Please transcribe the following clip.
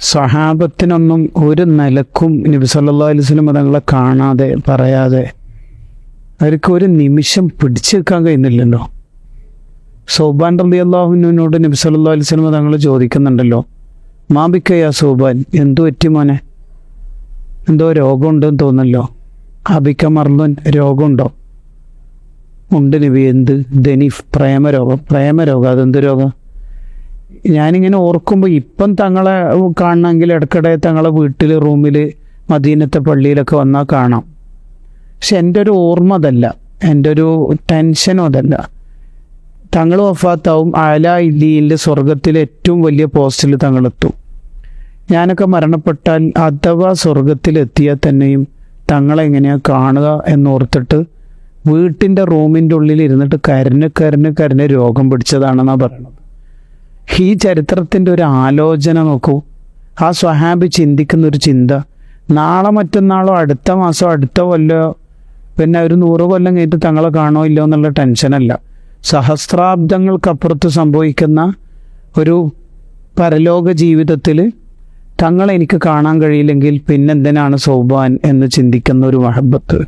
സ്വഹാബത്തിനൊന്നും ഒരു നിലക്കും നബി സല്ലല്ലാഹു അലൈഹി വസല്ലം തങ്ങളെ കാണാതെ പറയാതെ അവർക്ക് ഒരു നിമിഷം പിടിച്ചു വെക്കാൻ കഴിയുന്നില്ലല്ലോ. സൗബാൻ റളിയല്ലാഹു അൻഹുവിനോട് നബി സല്ലല്ലാഹു അലൈഹി വസല്ലം തങ്ങൾ ചോദിക്കുന്നുണ്ടല്ലോ, മാബിക്കയാ സൗബാൻ, എന്തു പറ്റി മോനെ, എന്തോ രോഗമുണ്ടെന്ന് തോന്നല്ലോ, അബിക്ക മർലുൻ, രോഗമുണ്ടോ? ഉണ്ട് നബി. എന്ത്? ദനീഫ്, പ്രേമരോഗം. അതെന്ത് രോഗം? ഞാനിങ്ങനെ ഓർക്കുമ്പോൾ ഇപ്പം തങ്ങളെ കാണണമെങ്കിൽ ഇടയ്ക്കിടെ തങ്ങളെ വീട്ടിൽ റൂമിൽ മദീനത്തെ പള്ളിയിലൊക്കെ വന്നാൽ കാണാം. പക്ഷെ എൻ്റെ ഒരു ഓർമ്മ അതല്ല, എൻ്റെ ഒരു ടെൻഷനും അതല്ല. തങ്ങൾ വഫാത്താവും, അലാ ഇല്ലിയിലെ സ്വർഗത്തിലെ ഏറ്റവും വലിയ പോസ്റ്റിൽ തങ്ങളെത്തും. ഞാനൊക്കെ മരണപ്പെട്ടാൽ അഥവാ സ്വർഗത്തിലെത്തിയാൽ തന്നെയും തങ്ങളെങ്ങനെയാണ് കാണുക എന്നോർത്തിട്ട് വീട്ടിൻ്റെ റൂമിൻ്റെ ഉള്ളിൽ ഇരുന്നിട്ട് കരഞ്ഞ് രോഗം പിടിച്ചതാണെന്നാണ് പറയണത്. ഈ ചരിത്രത്തിൻ്റെ ഒരു ആലോചന നോക്കൂ. ആ സ്വഹാബി ചിന്തിക്കുന്നൊരു ചിന്ത, നാളെ മറ്റന്നാളോ അടുത്ത മാസമോ അടുത്ത കൊല്ലോ പിന്നെ ഒരു 100 കൊല്ലം കഴിഞ്ഞിട്ട് തങ്ങളെ കാണോ ഇല്ലോ എന്നുള്ള ടെൻഷനല്ല. സഹസ്രാബ്ദങ്ങൾക്കപ്പുറത്ത് സംഭവിക്കുന്ന ഒരു പരലോക ജീവിതത്തിൽ തങ്ങളെ എനിക്ക് കാണാൻ കഴിയില്ലെങ്കിൽ പിന്നെന്തിനാണ് സൗബാൻ എന്ന് ചിന്തിക്കുന്ന ഒരു മഹബത്ത്.